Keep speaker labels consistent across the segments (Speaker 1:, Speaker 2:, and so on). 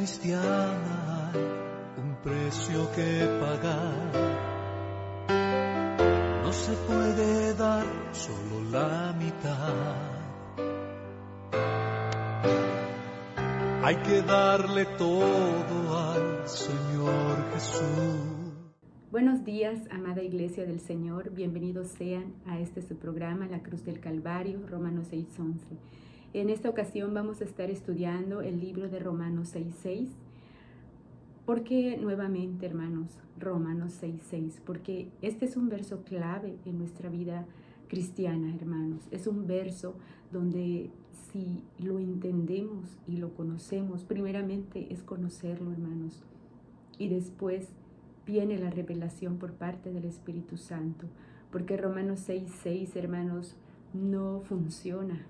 Speaker 1: cristiana hay un precio que pagar. No se puede dar solo la mitad. Hay que darle todo al Señor Jesús.
Speaker 2: Buenos días, amada Iglesia del Señor. Bienvenidos sean a su programa, La Cruz del Calvario, Romanos 6:11. En esta ocasión vamos a estar estudiando el libro de Romanos 6:6. ¿Por qué nuevamente, hermanos, Romanos 6:6? Porque este es un verso clave en nuestra vida cristiana, hermanos. Es un verso donde si lo entendemos y lo conocemos, primeramente es conocerlo, hermanos, y después viene la revelación por parte del Espíritu Santo, porque Romanos 6:6, hermanos, no funciona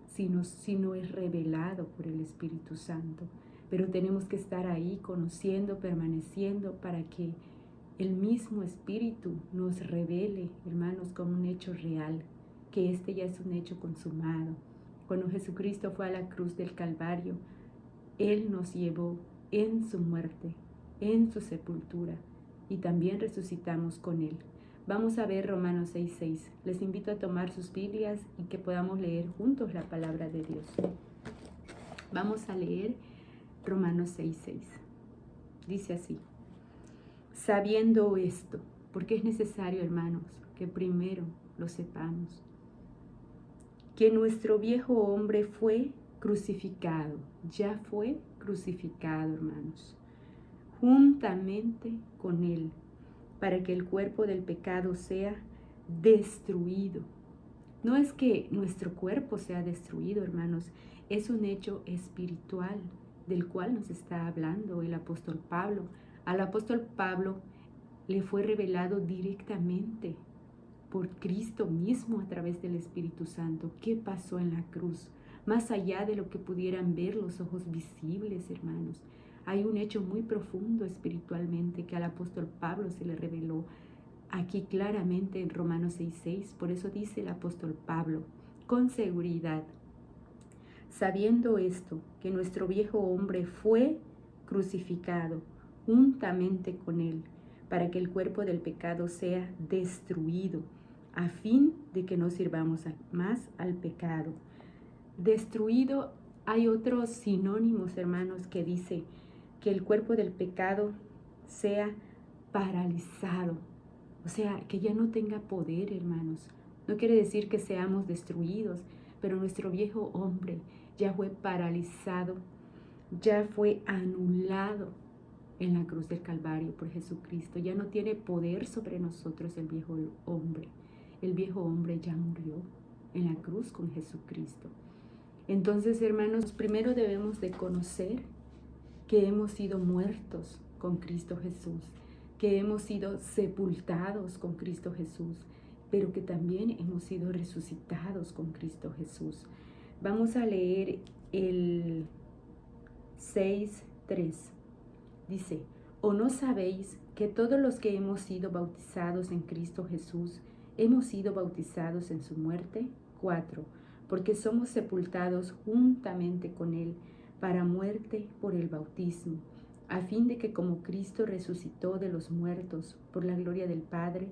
Speaker 2: si no es revelado por el Espíritu Santo. Pero tenemos que estar ahí conociendo, permaneciendo, para que el mismo Espíritu nos revele, hermanos, como un hecho real, que este ya es un hecho consumado. Cuando Jesucristo fue a la cruz del Calvario, Él nos llevó en su muerte, en su sepultura, y también resucitamos con Él. Vamos a ver Romanos 6:6. Les invito a tomar sus Biblias y que podamos leer juntos la palabra de Dios. Vamos a leer Romanos 6:6. Dice así: sabiendo esto, porque es necesario, hermanos, que primero lo sepamos, que nuestro viejo hombre fue crucificado, ya fue crucificado, hermanos, juntamente con él, para que el cuerpo del pecado sea destruido. No es que nuestro cuerpo sea destruido, hermanos, es un hecho espiritual del cual nos está hablando el apóstol Pablo. Al apóstol Pablo le fue revelado directamente por Cristo mismo a través del Espíritu Santo qué pasó en la cruz, más allá de lo que pudieran ver los ojos visibles, hermanos. Hay un hecho muy profundo espiritualmente que al apóstol Pablo se le reveló aquí claramente en Romanos 6:6. Por eso dice el apóstol Pablo, con seguridad, sabiendo esto, que nuestro viejo hombre fue crucificado juntamente con él, para que el cuerpo del pecado sea destruido, a fin de que no sirvamos más al pecado. Destruido, hay otros sinónimos, hermanos, que dice que el cuerpo del pecado sea paralizado, o sea, que ya no tenga poder, hermanos. No quiere decir que seamos destruidos, pero nuestro viejo hombre ya fue paralizado, ya fue anulado en la cruz del Calvario por Jesucristo. Ya no tiene poder sobre nosotros el viejo hombre. El viejo hombre ya murió en la cruz con Jesucristo. Entonces, hermanos, primero debemos de conocer que hemos sido muertos con Cristo Jesús, que hemos sido sepultados con Cristo Jesús, pero que también hemos sido resucitados con Cristo Jesús. Vamos a leer el 6:3. Dice: ¿o no sabéis que todos los que hemos sido bautizados en Cristo Jesús hemos sido bautizados en su muerte? 4. Porque somos sepultados juntamente con Él para muerte por el bautismo, a fin de que como Cristo resucitó de los muertos por la gloria del Padre,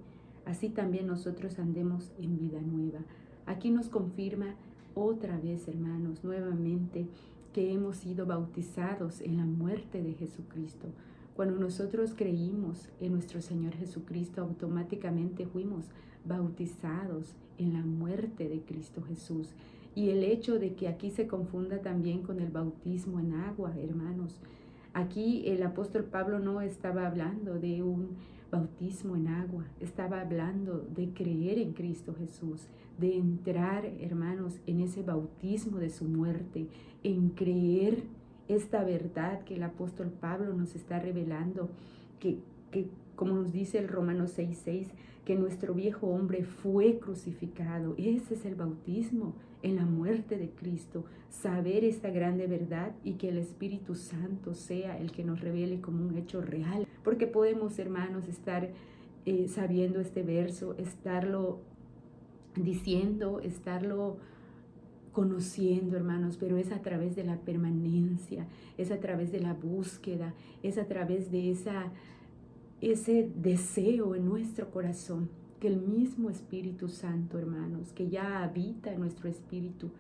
Speaker 2: así también nosotros andemos en vida nueva. Aquí nos confirma otra vez, hermanos, nuevamente, que hemos sido bautizados en la muerte de Jesucristo. Cuando nosotros creímos en nuestro Señor Jesucristo, automáticamente fuimos bautizados en la muerte de Cristo Jesús. Y el hecho de que aquí se confunda también con el bautismo en agua, hermanos. Aquí el apóstol Pablo no estaba hablando de un bautismo en agua, estaba hablando de creer en Cristo Jesús, de entrar, hermanos, en ese bautismo de su muerte, en creer esta verdad que el apóstol Pablo nos está revelando, que como nos dice el Romanos 6:6, que nuestro viejo hombre fue crucificado. Ese es el bautismo en la muerte de Cristo, saber esta grande verdad y que el Espíritu Santo sea el que nos revele como un hecho real. Porque podemos, hermanos, estar sabiendo este verso, estarlo diciendo, estarlo conociendo, hermanos, pero es a través de la permanencia, es a través de la búsqueda, es a través de ese deseo en nuestro corazón, que el mismo Espíritu Santo, hermanos, que ya habita en nuestro espíritu,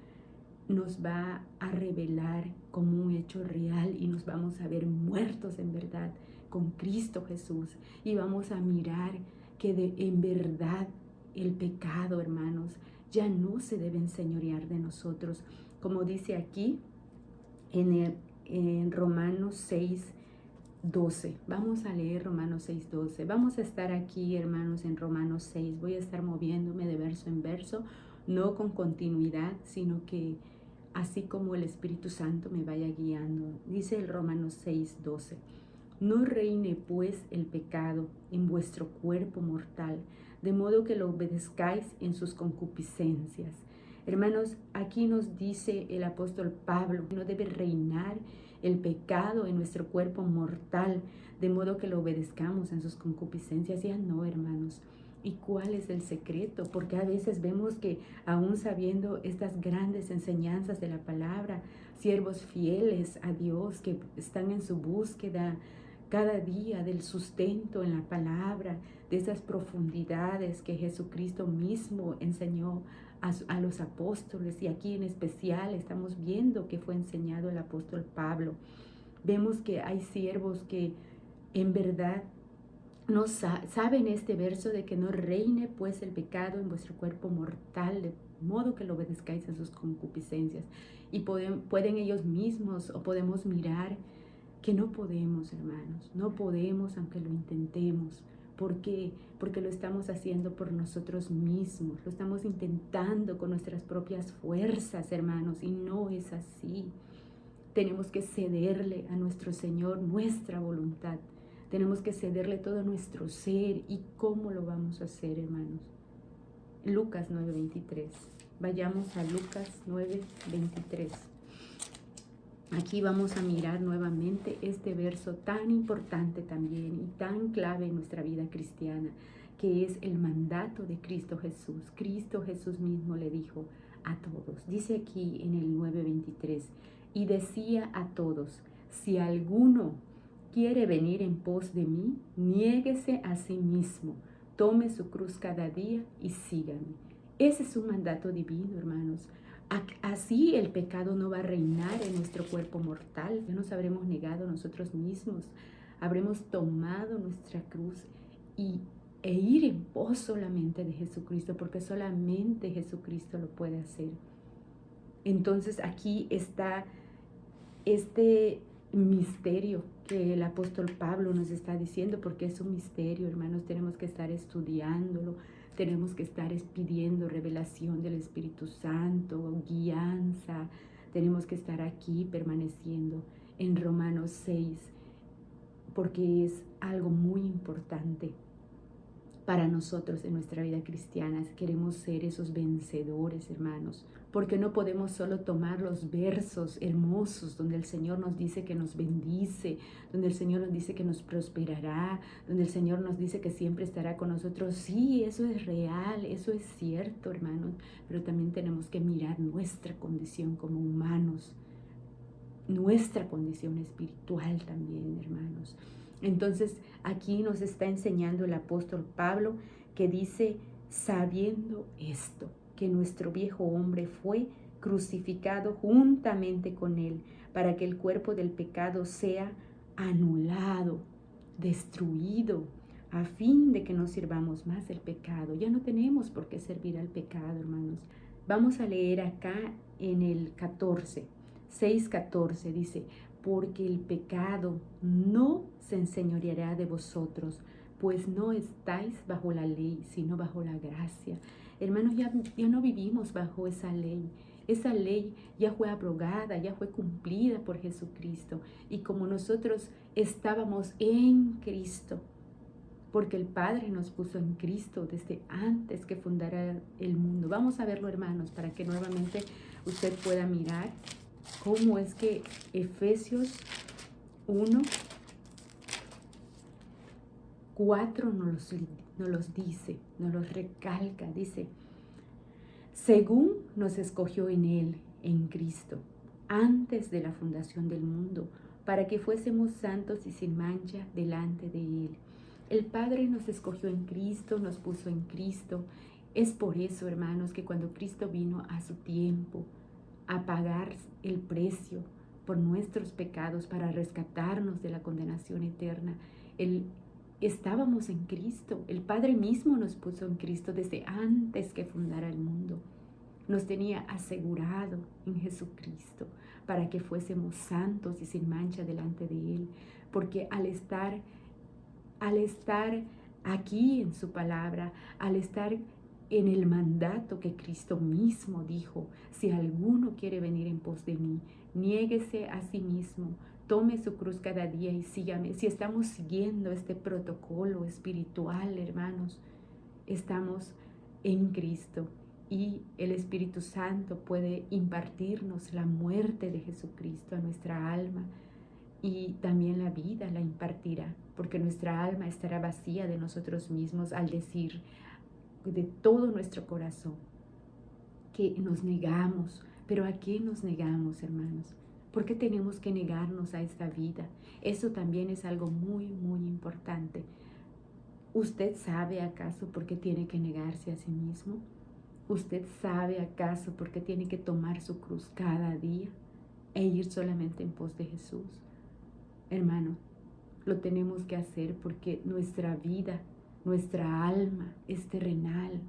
Speaker 2: nos va a revelar como un hecho real y nos vamos a ver muertos en verdad con Cristo Jesús y vamos a mirar que en verdad el pecado, hermanos, ya no se debe enseñorear de nosotros, como dice aquí en Romanos 6:12. Vamos a leer Romanos 6:12. Vamos a estar aquí, hermanos, en Romanos 6. Voy a estar moviéndome de verso en verso, no con continuidad, sino que así como el Espíritu Santo me vaya guiando. Dice el Romanos 6:12. No reine pues el pecado en vuestro cuerpo mortal, de modo que lo obedezcáis en sus concupiscencias. Hermanos, aquí nos dice el apóstol Pablo, no debe reinar el pecado en nuestro cuerpo mortal, de modo que lo obedezcamos en sus concupiscencias. Ya no, hermanos. ¿Y cuál es el secreto? Porque a veces vemos que aún sabiendo estas grandes enseñanzas de la palabra, siervos fieles a Dios que están en su búsqueda cada día del sustento en la palabra, de esas profundidades que Jesucristo mismo enseñó a los apóstoles, y aquí en especial estamos viendo que fue enseñado el apóstol Pablo. Vemos que hay siervos que en verdad no saben este verso de que no reine pues el pecado en vuestro cuerpo mortal, de modo que lo obedezcáis en sus concupiscencias. Y pueden ellos mismos, o podemos mirar que no podemos, hermanos, no podemos aunque lo intentemos. ¿Por qué? Porque lo estamos haciendo por nosotros mismos, lo estamos intentando con nuestras propias fuerzas, hermanos, y no es así. Tenemos que cederle a nuestro Señor nuestra voluntad. Tenemos que cederle todo nuestro ser. ¿Y cómo lo vamos a hacer, hermanos? Lucas 9:23. Vayamos a Lucas 9:23. Aquí vamos a mirar nuevamente este verso tan importante también y tan clave en nuestra vida cristiana, que es el mandato de Cristo Jesús. Cristo Jesús mismo le dijo a todos. Dice aquí en el 9:23, y decía a todos, si alguno quiere venir en pos de mí, niéguese a sí mismo, tome su cruz cada día y sígame. Ese es un mandato divino, hermanos. Así el pecado no va a reinar en nuestro cuerpo mortal. Ya nos habremos negado a nosotros mismos, habremos tomado nuestra cruz e ir en pos solamente de Jesucristo, porque solamente Jesucristo lo puede hacer. Entonces aquí está este misterio que el apóstol Pablo nos está diciendo, porque es un misterio, hermanos. Tenemos que estar estudiándolo, tenemos que estar pidiendo revelación del Espíritu Santo, guianza. Tenemos que estar aquí permaneciendo en Romanos 6, porque es algo muy importante para nosotros en nuestra vida cristiana. Queremos ser esos vencedores, hermanos, porque no podemos solo tomar los versos hermosos donde el Señor nos dice que nos bendice, donde el Señor nos dice que nos prosperará, donde el Señor nos dice que siempre estará con nosotros. Sí, eso es real, eso es cierto, hermanos, pero también tenemos que mirar nuestra condición como humanos, nuestra condición espiritual también, hermanos. Entonces aquí nos está enseñando el apóstol Pablo, que dice, sabiendo esto, que nuestro viejo hombre fue crucificado juntamente con él, para que el cuerpo del pecado sea anulado, destruido, a fin de que no sirvamos más el pecado. Ya no tenemos por qué servir al pecado, hermanos. Vamos a leer acá en el 6:14, dice, porque el pecado no se enseñoreará de vosotros, pues no estáis bajo la ley, sino bajo la gracia. Hermanos, ya no vivimos bajo esa ley. Esa ley ya fue abrogada, ya fue cumplida por Jesucristo. Y como nosotros estábamos en Cristo, porque el Padre nos puso en Cristo desde antes que fundara el mundo. Vamos a verlo, hermanos, para que nuevamente usted pueda mirar cómo es que Efesios 1:4 nos los dice, nos los recalca. Dice, según nos escogió en Él, en Cristo, antes de la fundación del mundo, para que fuésemos santos y sin mancha delante de Él. El Padre nos escogió en Cristo, nos puso en Cristo. Es por eso, hermanos, que cuando Cristo vino a su tiempo a pagar el precio por nuestros pecados para rescatarnos de la condenación eterna, estábamos en Cristo. El Padre mismo nos puso en Cristo desde antes que fundara el mundo. Nos tenía asegurado en Jesucristo para que fuésemos santos y sin mancha delante de Él, porque al estar aquí en su palabra, al estar en el mandato que Cristo mismo dijo, si alguno quiere venir en pos de mí, niéguese a sí mismo, tome su cruz cada día y sígame. Si estamos siguiendo este protocolo espiritual, hermanos, estamos en Cristo y el Espíritu Santo puede impartirnos la muerte de Jesucristo a nuestra alma y también la vida la impartirá, porque nuestra alma estará vacía de nosotros mismos al decir de todo nuestro corazón que nos negamos. Pero ¿a qué nos negamos, hermanos? ¿Por qué tenemos que negarnos a esta vida? Eso también es algo muy, muy importante. ¿Usted sabe acaso por qué tiene que negarse a sí mismo? ¿Usted sabe acaso por qué tiene que tomar su cruz cada día e ir solamente en pos de Jesús? Hermano, lo tenemos que hacer porque nuestra vida, nuestra alma es terrenal.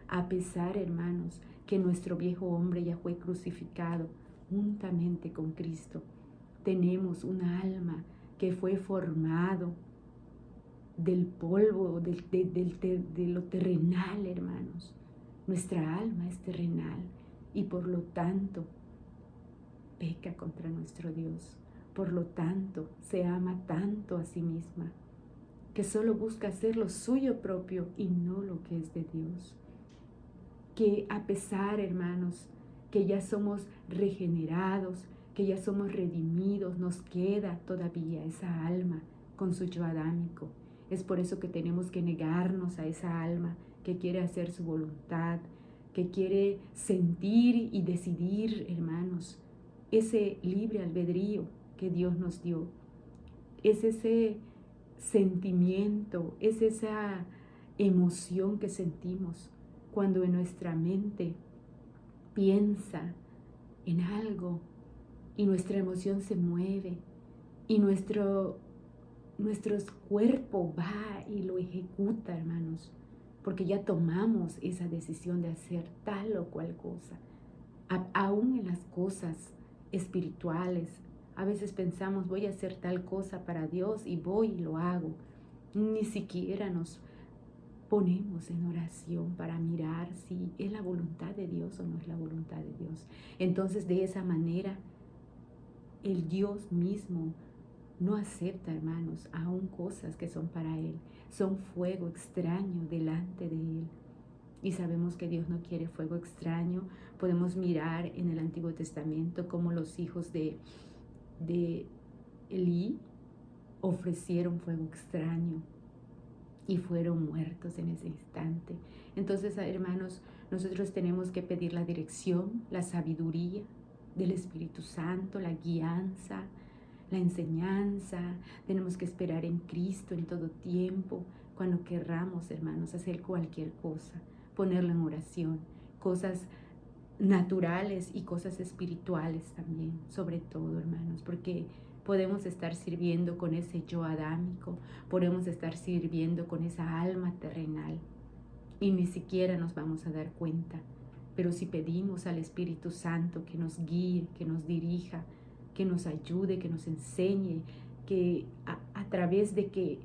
Speaker 2: A pesar, hermanos, que nuestro viejo hombre ya fue crucificado juntamente con Cristo, tenemos una alma que fue formado del polvo, de lo terrenal, hermanos. Nuestra alma es terrenal y por lo tanto peca contra nuestro Dios. Por lo tanto se ama tanto a sí misma que solo busca hacer lo suyo propio y no lo que es de Dios. Que a pesar, hermanos, que ya somos regenerados, que ya somos redimidos, nos queda todavía esa alma con su yo adámico. Es por eso que tenemos que negarnos a esa alma que quiere hacer su voluntad, que quiere sentir y decidir, hermanos, ese libre albedrío que Dios nos dio. Es ese sentimiento, es esa emoción que sentimos cuando en nuestra mente piensa en algo y nuestra emoción se mueve y nuestro cuerpo va y lo ejecuta, hermanos, porque ya tomamos esa decisión de hacer tal o cual cosa. Aún en las cosas espirituales, a veces pensamos, voy a hacer tal cosa para Dios y voy y lo hago. Ni siquiera nos ponemos en oración para mirar si es la voluntad de Dios o no es la voluntad de Dios. Entonces, de esa manera, el Dios mismo no acepta, hermanos, aún cosas que son para Él. Son fuego extraño delante de Él. Y sabemos que Dios no quiere fuego extraño. Podemos mirar en el Antiguo Testamento cómo los hijos de Elí ofrecieron fuego extraño y fueron muertos en ese instante. Entonces, hermanos, nosotros tenemos que pedir la dirección, la sabiduría del Espíritu Santo, la guianza, la enseñanza. Tenemos que esperar en Cristo en todo tiempo, cuando querramos, hermanos, hacer cualquier cosa, ponerlo en oración, cosas naturales y cosas espirituales también, sobre todo, hermanos, porque podemos estar sirviendo con ese yo adámico, podemos estar sirviendo con esa alma terrenal y ni siquiera nos vamos a dar cuenta. Pero si pedimos al Espíritu Santo que nos guíe, que nos dirija, que nos ayude, que nos enseñe, que a través de que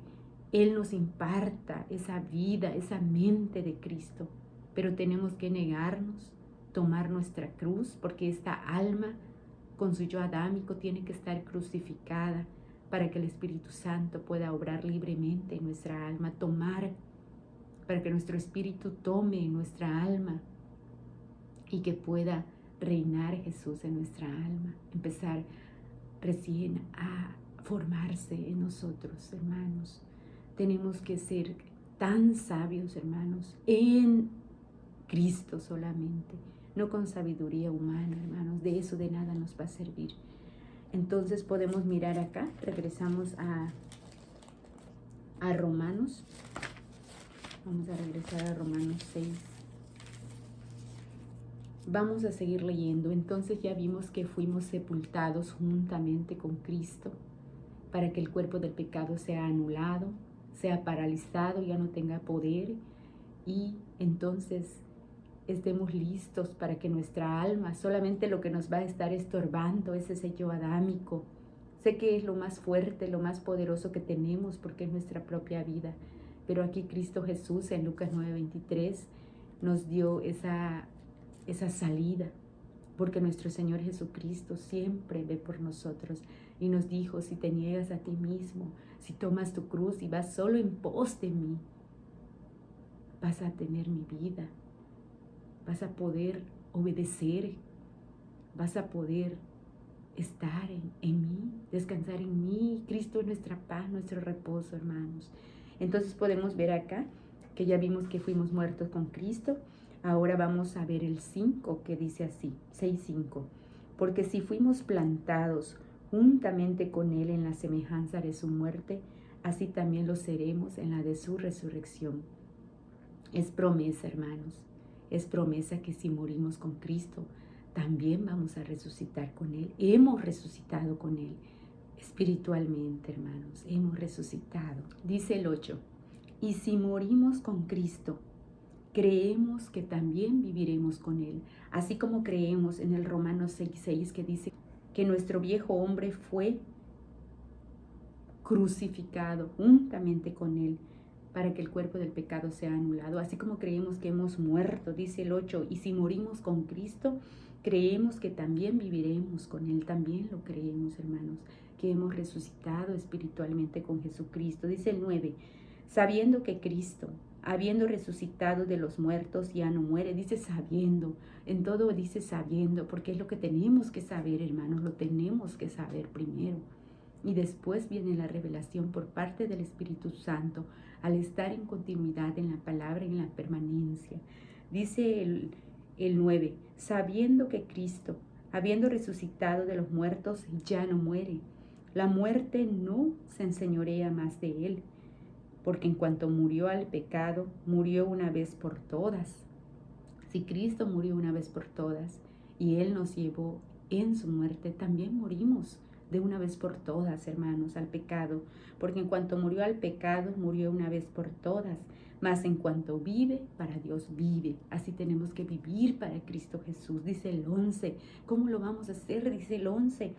Speaker 2: Él nos imparta esa vida, esa mente de Cristo, pero tenemos que negarnos, tomar nuestra cruz, porque esta alma con su yo adámico tiene que estar crucificada para que el Espíritu Santo pueda obrar libremente en nuestra alma, para que nuestro espíritu tome nuestra alma y que pueda reinar Jesús en nuestra alma, empezar recién a formarse en nosotros, hermanos. Tenemos que ser tan sabios, hermanos, en Cristo solamente, no con sabiduría humana, hermanos. De eso de nada nos va a servir. Entonces podemos mirar acá, regresamos a Romanos. Vamos a regresar a Romanos 6. Vamos a seguir leyendo. Entonces ya vimos que fuimos sepultados juntamente con Cristo para que el cuerpo del pecado sea anulado, sea paralizado, ya no tenga poder, y entonces estemos listos para que nuestra alma, solamente lo que nos va a estar estorbando, ese sello adámico. Sé que es lo más fuerte, lo más poderoso que tenemos porque es nuestra propia vida, pero aquí Cristo Jesús en Lucas 9:23 nos dio esa salida, porque nuestro Señor Jesucristo siempre ve por nosotros y nos dijo: si te niegas a ti mismo, si tomas tu cruz y vas solo en pos de mí, vas a tener mi vida, vas a poder obedecer, vas a poder estar en mí, descansar en mí. Cristo es nuestra paz, nuestro reposo, hermanos. Entonces podemos ver acá que ya vimos que fuimos muertos con Cristo. Ahora vamos a ver el 5, que dice así, 6:5. Porque si fuimos plantados juntamente con Él en la semejanza de su muerte, así también lo seremos en la de su resurrección. Es promesa, hermanos. Es promesa que si morimos con Cristo, también vamos a resucitar con Él. Hemos resucitado con Él. Espiritualmente, hermanos, hemos resucitado. Dice el 8. Y si morimos con Cristo, creemos que también viviremos con Él. Así como creemos en el Romanos 6:6, que dice que nuestro viejo hombre fue crucificado juntamente con Él para que el cuerpo del pecado sea anulado. Así como creemos que hemos muerto, dice el 8, y si morimos con Cristo, creemos que también viviremos con Él. También lo creemos, hermanos, que hemos resucitado espiritualmente con Jesucristo. Dice el 9, sabiendo que Cristo, habiendo resucitado de los muertos, ya no muere. Dice sabiendo, en todo dice sabiendo, porque es lo que tenemos que saber, hermanos, lo tenemos que saber primero. Y después viene la revelación por parte del Espíritu Santo al estar en continuidad en la palabra y en la permanencia. Dice el 9, sabiendo que Cristo, habiendo resucitado de los muertos, ya no muere. La muerte no se enseñorea más de Él, porque en cuanto murió al pecado, murió una vez por todas. Si Cristo murió una vez por todas y Él nos llevó en su muerte, también morimos de una vez por todas, hermanos, al pecado, porque en cuanto murió al pecado, murió una vez por todas, mas en cuanto vive, para Dios vive. Así tenemos que vivir para Cristo Jesús. Dice el 11, ¿cómo lo vamos a hacer? Dice el 11,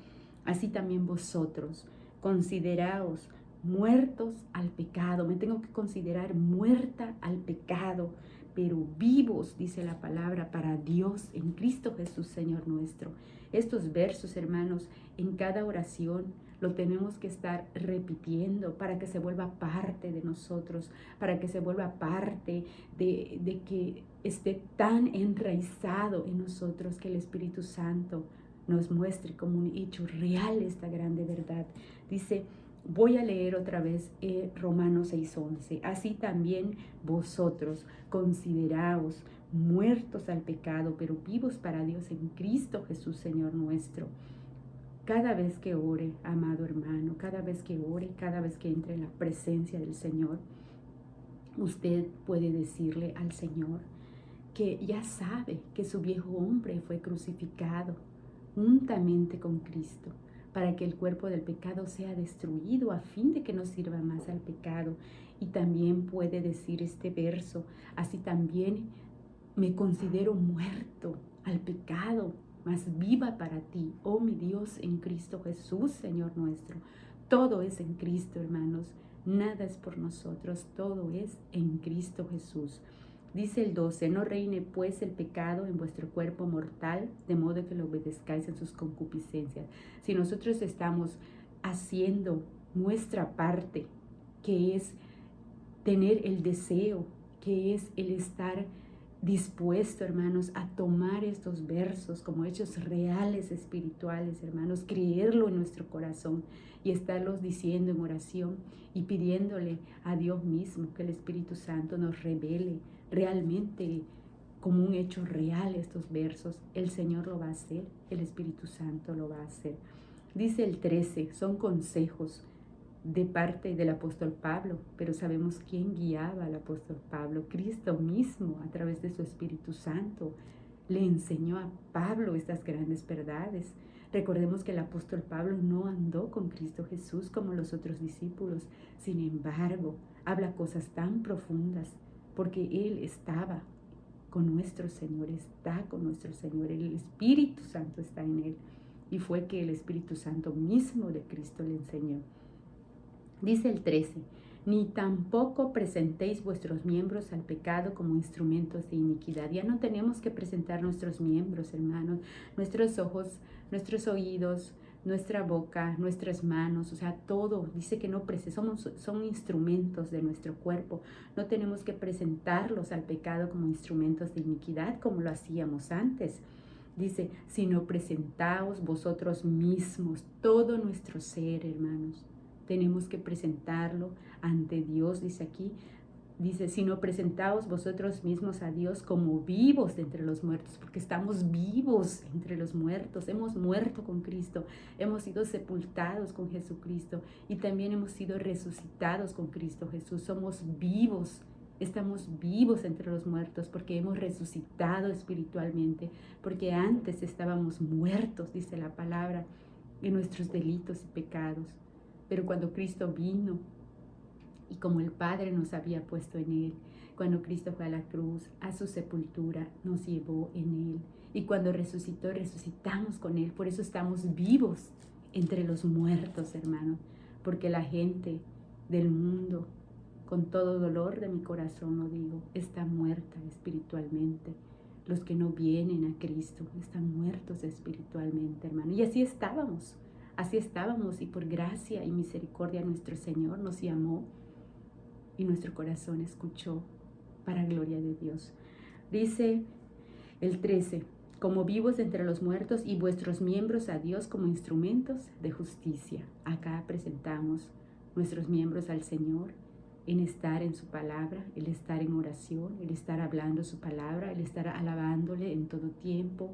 Speaker 2: así también vosotros, consideraos muertos al pecado. Me tengo que considerar muerta al pecado, pero vivos, dice la palabra, para Dios en Cristo Jesús, Señor nuestro. Estos versos, hermanos, en cada oración lo tenemos que estar repitiendo para que se vuelva parte de nosotros, para que se vuelva parte de que esté tan enraizado en nosotros que el Espíritu Santo nos muestre como un hecho real esta grande verdad. Dice, voy a leer otra vez Romanos 6:11. Así también vosotros consideraos muertos al pecado, pero vivos para Dios en Cristo Jesús, Señor nuestro. Cada vez que ore, amado hermano, cada vez que ore, cada vez que entre en la presencia del Señor, usted puede decirle al Señor que ya sabe que su viejo hombre fue crucificado juntamente con Cristo, para que el cuerpo del pecado sea destruido a fin de que no sirva más al pecado. Y también puede decir este verso, así también me considero muerto al pecado, mas viva para ti, oh mi Dios, en Cristo Jesús, Señor nuestro. Todo es en Cristo, hermanos. Nada es por nosotros, todo es en Cristo Jesús. Dice el 12, no reine pues el pecado en vuestro cuerpo mortal, de modo que lo obedezcáis en sus concupiscencias. Si nosotros estamos haciendo nuestra parte, que es tener el deseo, que es el estar dispuesto, hermanos, a tomar estos versos como hechos reales espirituales, hermanos, creerlo en nuestro corazón y estarlos diciendo en oración y pidiéndole a Dios mismo que el Espíritu Santo nos revele realmente como un hecho real estos versos. El Señor lo va a hacer, el Espíritu Santo lo va a hacer. Dice el 13, son consejos de parte del apóstol Pablo, pero sabemos quién guiaba al apóstol Pablo. Cristo mismo, a través de su Espíritu Santo, le enseñó a Pablo estas grandes verdades. Recordemos que el apóstol Pablo no andó con Cristo Jesús como los otros discípulos. Sin embargo, habla cosas tan profundas porque él estaba con nuestro Señor, está con nuestro Señor. El Espíritu Santo está en él. Y fue que el Espíritu Santo mismo de Cristo le enseñó. Dice el 13, ni tampoco presentéis vuestros miembros al pecado como instrumentos de iniquidad. Ya no tenemos que presentar nuestros miembros, hermanos, nuestros ojos, nuestros oídos, nuestra boca, nuestras manos, o sea, todo. Dice que no son instrumentos de nuestro cuerpo. No tenemos que presentarlos al pecado como instrumentos de iniquidad como lo hacíamos antes. Dice, sino presentaos vosotros mismos, todo nuestro ser, hermanos. Tenemos que presentarlo ante Dios, dice aquí. Dice, sino presentaos vosotros mismos a Dios como vivos de entre los muertos, porque estamos vivos entre los muertos. Hemos muerto con Cristo, hemos sido sepultados con Jesucristo y también hemos sido resucitados con Cristo Jesús. Somos vivos, estamos vivos entre los muertos porque hemos resucitado espiritualmente, porque antes estábamos muertos, dice la palabra, en nuestros delitos y pecados. Pero cuando Cristo vino, y como el Padre nos había puesto en Él, cuando Cristo fue a la cruz, a su sepultura, nos llevó en Él. Y cuando resucitó, resucitamos con Él. Por eso estamos vivos entre los muertos, hermano. Porque la gente del mundo, con todo dolor de mi corazón lo digo, está muerta espiritualmente. Los que no vienen a Cristo están muertos espiritualmente, hermano. Y así estábamos. Así estábamos y por gracia y misericordia nuestro Señor nos llamó y nuestro corazón escuchó para gloria de Dios. Dice el 13, como vivos entre los muertos y vuestros miembros a Dios como instrumentos de justicia. Acá presentamos nuestros miembros al Señor en estar en su palabra, el estar en oración, el estar hablando su palabra, el estar alabándole en todo tiempo,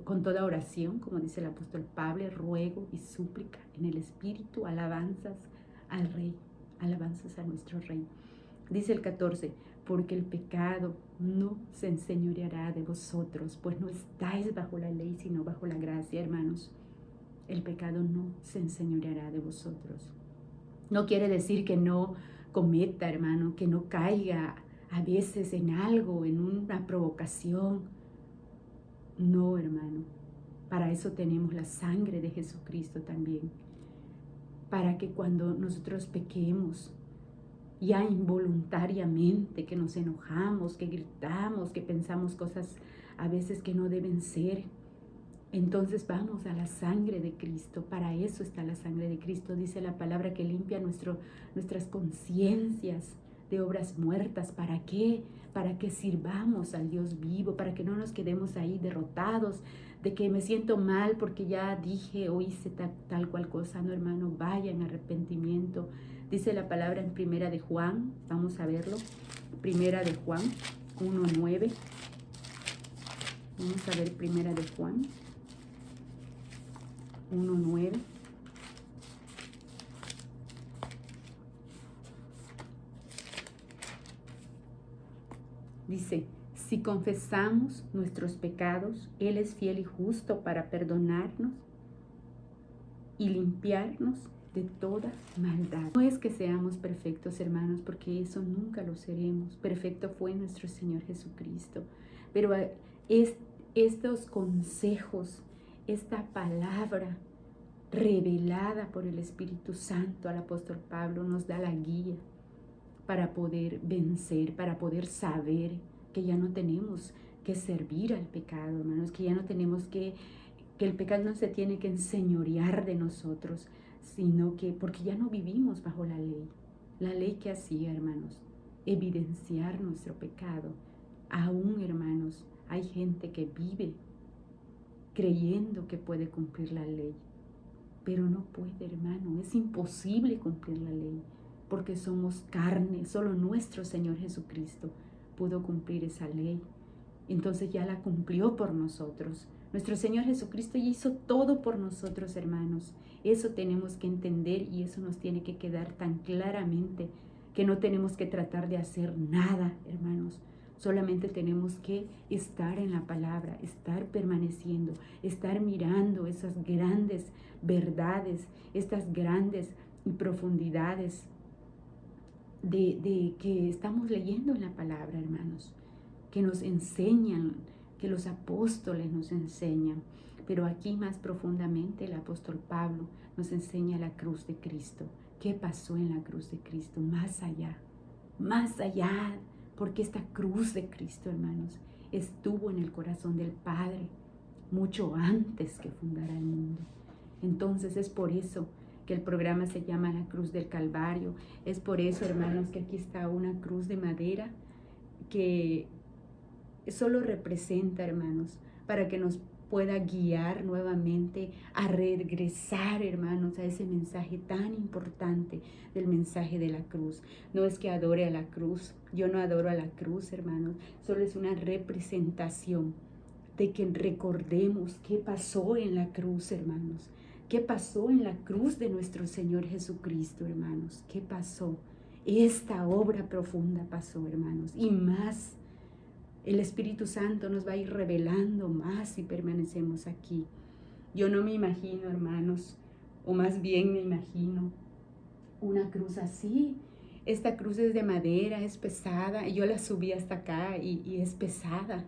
Speaker 2: con toda oración, como dice el apóstol Pablo, ruego y súplica en el Espíritu, alabanzas al Rey, alabanzas a nuestro Rey. Dice el 14, porque el pecado no se enseñoreará de vosotros, pues no estáis bajo la ley, sino bajo la gracia, hermanos. El pecado no se enseñoreará de vosotros. No quiere decir que no cometa, hermano, que no caiga a veces en algo, en una provocación. No, hermano, para eso tenemos la sangre de Jesucristo también, para que cuando nosotros pequemos, ya involuntariamente, que nos enojamos, que gritamos, que pensamos cosas a veces que no deben ser, entonces vamos a la sangre de Cristo. Para eso está la sangre de Cristo. Dice la palabra que limpia nuestras conciencias de obras muertas. ¿Para qué? Para que sirvamos al Dios vivo, para que no nos quedemos ahí derrotados, de que me siento mal porque ya dije o hice tal cual cosa. No, hermano, vaya en arrepentimiento. Dice la palabra en Primera de Juan, vamos a verlo, Primera de Juan 1:9. Vamos a ver Primera de Juan 1:9. Dice, si confesamos nuestros pecados, Él es fiel y justo para perdonarnos y limpiarnos de toda maldad. No es que seamos perfectos, hermanos, porque eso nunca lo seremos. Perfecto fue nuestro Señor Jesucristo. Pero estos consejos, esta palabra revelada por el Espíritu Santo al apóstol Pablo nos da la guía para poder vencer, para poder saber que ya no tenemos que servir al pecado, hermanos, que ya no tenemos que el pecado no se tiene que enseñorear de nosotros, sino que, porque ya no vivimos bajo la ley. La ley que hacía, hermanos, evidenciar nuestro pecado. Aún, hermanos, hay gente que vive creyendo que puede cumplir la ley, pero no puede, hermano, es imposible cumplir la ley, porque somos carne, solo nuestro Señor Jesucristo pudo cumplir esa ley. Entonces ya la cumplió por nosotros. Nuestro Señor Jesucristo ya hizo todo por nosotros, hermanos. Eso tenemos que entender y eso nos tiene que quedar tan claramente, que no tenemos que tratar de hacer nada, hermanos. Solamente tenemos que estar en la palabra, estar permaneciendo, estar mirando esas grandes verdades, estas grandes profundidades de que estamos leyendo en la palabra, hermanos, que nos enseñan, que los apóstoles nos enseñan. Pero aquí más profundamente el apóstol Pablo nos enseña la cruz de Cristo. ¿Qué pasó en la cruz de Cristo? Más allá, porque esta cruz de Cristo, hermanos, estuvo en el corazón del Padre mucho antes que fundara el mundo. Entonces es por eso que el programa se llama la cruz del Calvario. Es por eso, hermanos, que aquí está una cruz de madera que solo representa, hermanos, para que nos pueda guiar nuevamente a regresar, hermanos, a ese mensaje tan importante del mensaje de la cruz. No es que adore a la cruz, yo no adoro a la cruz, hermanos, solo es una representación de que recordemos qué pasó en la cruz, hermanos, qué pasó en la cruz de nuestro Señor Jesucristo, hermanos, qué pasó. Esta obra profunda pasó, hermanos, y más. El Espíritu Santo nos va a ir revelando más si permanecemos aquí. Yo no me imagino, hermanos, o más bien me imagino una cruz así. Esta cruz es de madera, es pesada, y yo la subí hasta acá y es pesada.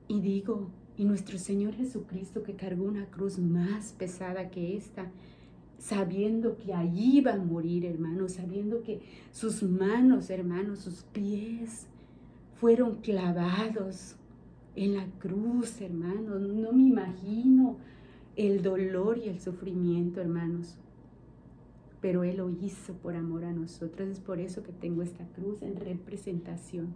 Speaker 2: Y digo, y nuestro Señor Jesucristo que cargó una cruz más pesada que esta, sabiendo que allí iba a morir, hermanos, sabiendo que sus manos, hermanos, sus pies fueron clavados en la cruz, hermanos. No me imagino el dolor y el sufrimiento, hermanos. Pero Él lo hizo por amor a nosotros. Es por eso que tengo esta cruz en representación,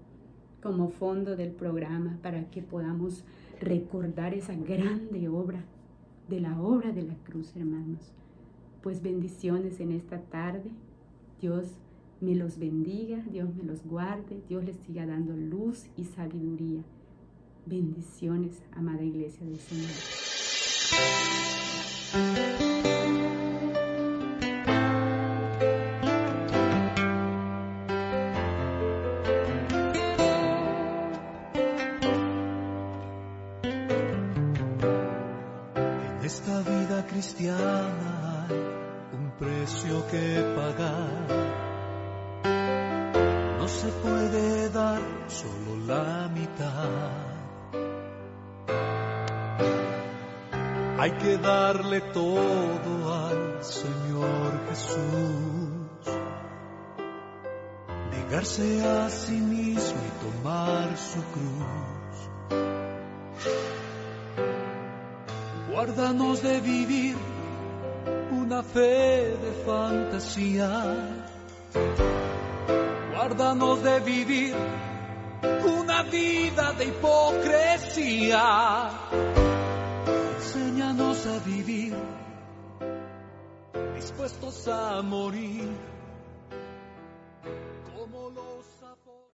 Speaker 2: como fondo del programa, para que podamos recordar esa grande obra, de la obra de la cruz, hermanos. Pues bendiciones en esta tarde. Dios me los bendiga, Dios me los guarde, Dios les siga dando luz y sabiduría. Bendiciones, amada Iglesia del Señor.
Speaker 1: En esta vida cristiana hay un precio que pagar. No se puede dar solo la mitad. Hay que darle todo al Señor Jesús. Negarse a sí mismo y tomar su cruz. Guárdanos de vivir una fe de fantasía. Guárdanos de vivir una vida de hipocresía. Enséñanos a vivir dispuestos a morir como lo